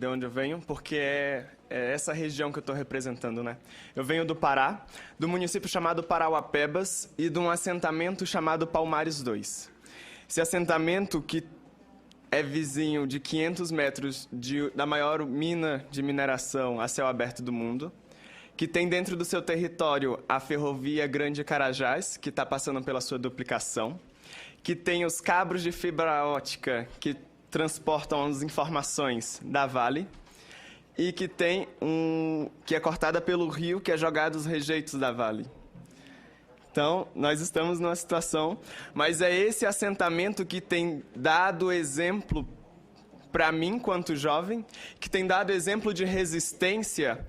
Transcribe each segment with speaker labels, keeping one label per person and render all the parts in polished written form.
Speaker 1: de onde eu venho, porque é essa região que eu estou representando, né? Eu venho do Pará, do município chamado Parauapebas e de um assentamento chamado Palmares 2. Esse assentamento, que é vizinho de 500 metros da maior mina de mineração a céu aberto do mundo, que tem dentro do seu território a ferrovia Grande Carajás, que está passando pela sua duplicação, que tem os cabos de fibra ótica que transportam as informações da Vale e que tem que é cortada pelo rio que é jogado os rejeitos da Vale. Então, nós estamos numa situação, mas é esse assentamento que tem dado exemplo para mim, quanto jovem, que tem dado exemplo de resistência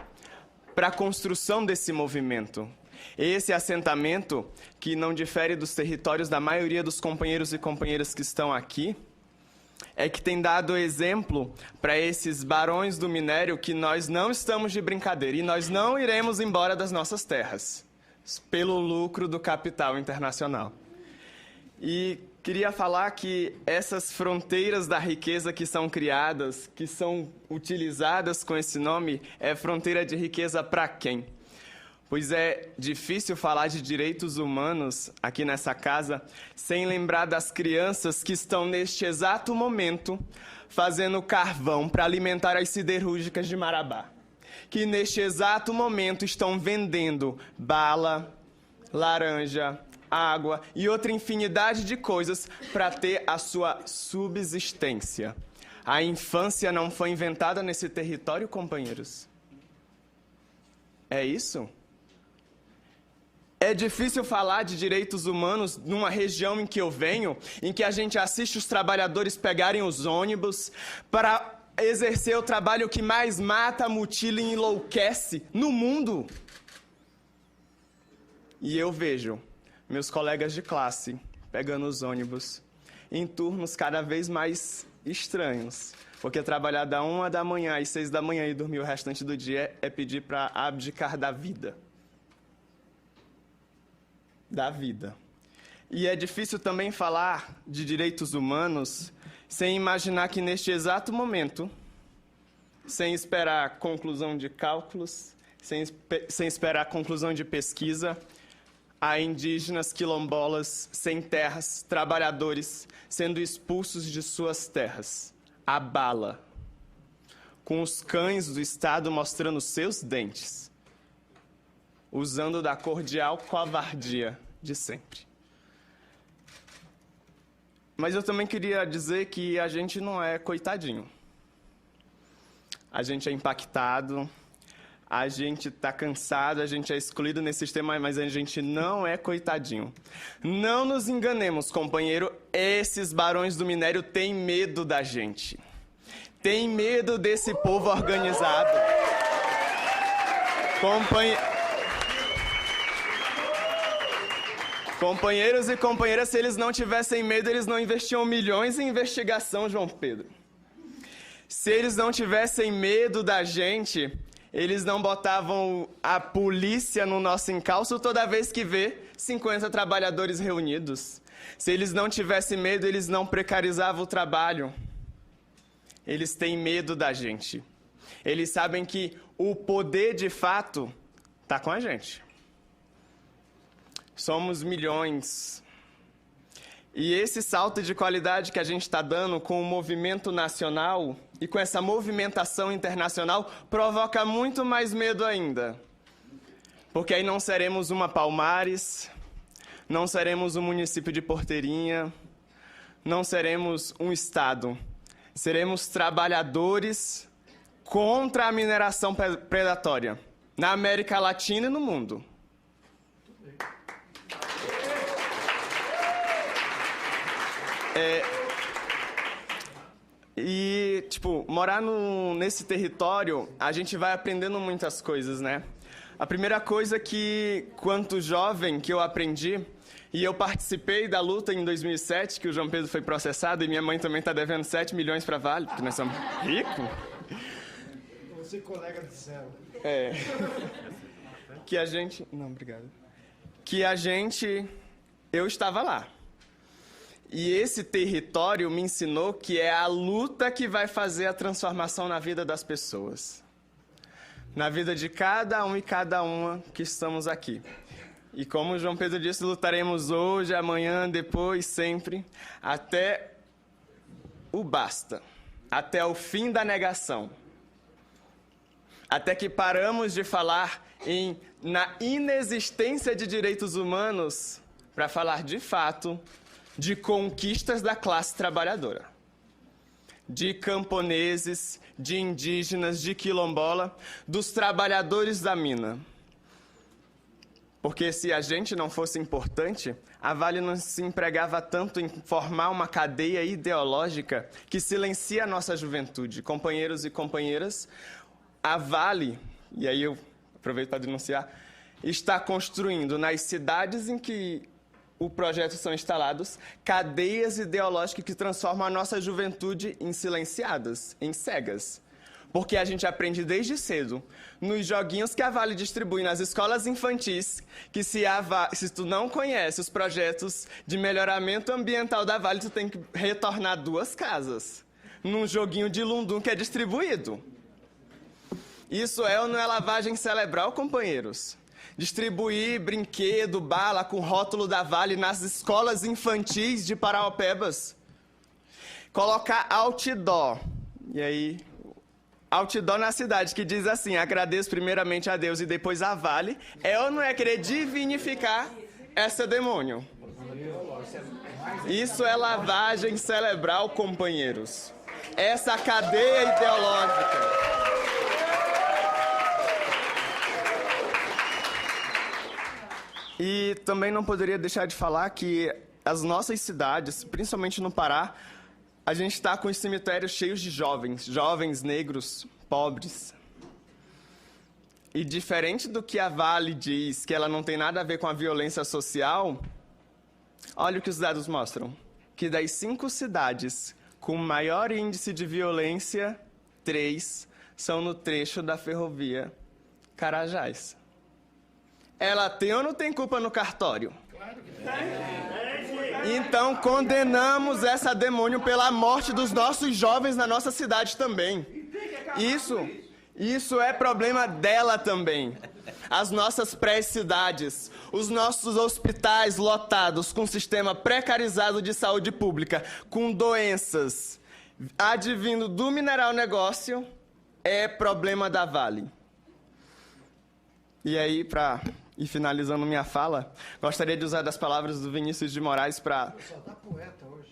Speaker 1: para a construção desse movimento. Esse assentamento, que não difere dos territórios da maioria dos companheiros e companheiras que estão aqui, é que tem dado exemplo para esses barões do minério que nós não estamos de brincadeira e nós não iremos embora das nossas terras pelo lucro do capital internacional. E queria falar que essas fronteiras da riqueza que são criadas, que são utilizadas com esse nome, é fronteira de riqueza para quem? Pois é difícil falar de direitos humanos aqui nessa casa sem lembrar das crianças que estão neste exato momento fazendo carvão para alimentar as siderúrgicas de Marabá, que neste exato momento estão vendendo bala, laranja, água e outra infinidade de coisas para ter a sua subsistência. A infância não foi inventada nesse território, companheiros? É isso? É difícil falar de direitos humanos numa região em que eu venho, em que a gente assiste os trabalhadores pegarem os ônibus para exercer o trabalho que mais mata, mutila e enlouquece no mundo. E eu vejo meus colegas de classe pegando os ônibus em turnos cada vez mais estranhos, porque trabalhar da 1 da manhã às 6 da manhã e dormir o restante do dia é pedir para abdicar da vida. Da vida. E é difícil também falar de direitos humanos sem imaginar que neste exato momento, sem esperar conclusão de cálculos, sem esperar conclusão de pesquisa, há indígenas quilombolas sem terras, trabalhadores sendo expulsos de suas terras, à bala, com os cães do Estado mostrando seus dentes, usando da cordial covardia de sempre. Mas eu também queria dizer que a gente não é coitadinho. A gente é impactado, a gente está cansado, a gente é excluído nesse sistema, mas a gente não é coitadinho. Não nos enganemos, companheiro, esses barões do minério têm medo da gente. Têm medo desse povo organizado. Companheiros e companheiras, se eles não tivessem medo, eles não investiam milhões em investigação, João Pedro. Se eles não tivessem medo da gente, eles não botavam a polícia no nosso encalço toda vez que vê 50 trabalhadores reunidos. Se eles não tivessem medo, eles não precarizavam o trabalho. Eles têm medo da gente. Eles sabem que o poder, de fato, está com a gente. Somos milhões. E esse salto de qualidade que a gente está dando com o movimento nacional e com essa movimentação internacional provoca muito mais medo ainda. Porque aí não seremos uma Palmares, não seremos um município de Porteirinha, não seremos um estado. Seremos trabalhadores contra a mineração predatória na América Latina e no mundo. Morar nesse território, a gente vai aprendendo muitas coisas, né? A primeira coisa que, quanto jovem, que eu aprendi, e eu participei da luta em 2007, que o João Pedro foi processado, e minha mãe também está devendo 7 milhões para a Vale, porque nós somos ricos.
Speaker 2: Você colega do céu.
Speaker 1: Que a gente... Não, obrigado. Eu estava lá. E esse território me ensinou que é a luta que vai fazer a transformação na vida das pessoas. Na vida de cada um e cada uma que estamos aqui. E como o João Pedro disse, lutaremos hoje, amanhã, depois, sempre, até o basta. Até o fim da negação. Até que paramos de falar na inexistência de direitos humanos para falar de fato de conquistas da classe trabalhadora, de camponeses, de indígenas, de quilombola, dos trabalhadores da mina. Porque se a gente não fosse importante, a Vale não se empregava tanto em formar uma cadeia ideológica que silencia a nossa juventude. Companheiros e companheiras, a Vale, e aí eu aproveito para denunciar, está construindo nas cidades em que o projeto são instalados, cadeias ideológicas que transformam a nossa juventude em silenciadas, em cegas. Porque a gente aprende desde cedo, nos joguinhos que a Vale distribui nas escolas infantis, que se tu não conhece os projetos de melhoramento ambiental da Vale, tu tem que retornar 2 casas, num joguinho de lundum que é distribuído. Isso é ou não é lavagem cerebral, companheiros? Distribuir brinquedo, bala com rótulo da Vale nas escolas infantis de Parauapebas. Colocar outdoor. E aí, outdoor na cidade, que diz assim, agradeço primeiramente a Deus e depois a Vale. É ou não é querer divinificar essa demônio? Isso é lavagem cerebral, companheiros. Essa cadeia ideológica. E também não poderia deixar de falar que as nossas cidades, principalmente no Pará, a gente está com os cemitérios cheios de jovens negros, pobres. E diferente do que a Vale diz, que ela não tem nada a ver com a violência social, olha o que os dados mostram. Que das 5 cidades com maior índice de violência, 3 são no trecho da ferrovia Carajás. Ela tem ou não tem culpa no cartório? Claro que tem. Então condenamos essa demônio pela morte dos nossos jovens na nossa cidade também. Isso é problema dela também. As nossas pré-cidades, os nossos hospitais lotados com sistema precarizado de saúde pública, com doenças advindo do mineral negócio, é problema da Vale. E aí, e finalizando minha fala, gostaria de usar das palavras do Vinícius de Moraes para...
Speaker 2: Só tá poeta hoje.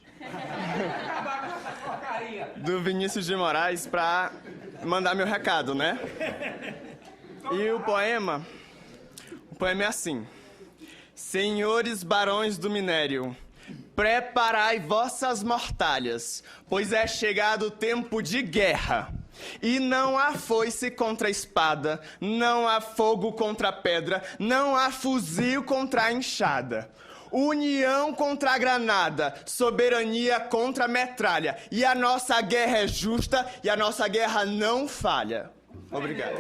Speaker 1: Do Vinícius de Moraes para mandar meu recado, né? E o poema é assim. Senhores barões do minério, preparai vossas mortalhas, pois é chegado o tempo de guerra. E não há foice contra a espada, não há fogo contra a pedra, não há fuzil contra a enxada. União contra a granada, soberania contra a metralha. E a nossa guerra é justa e a nossa guerra não falha. Obrigado.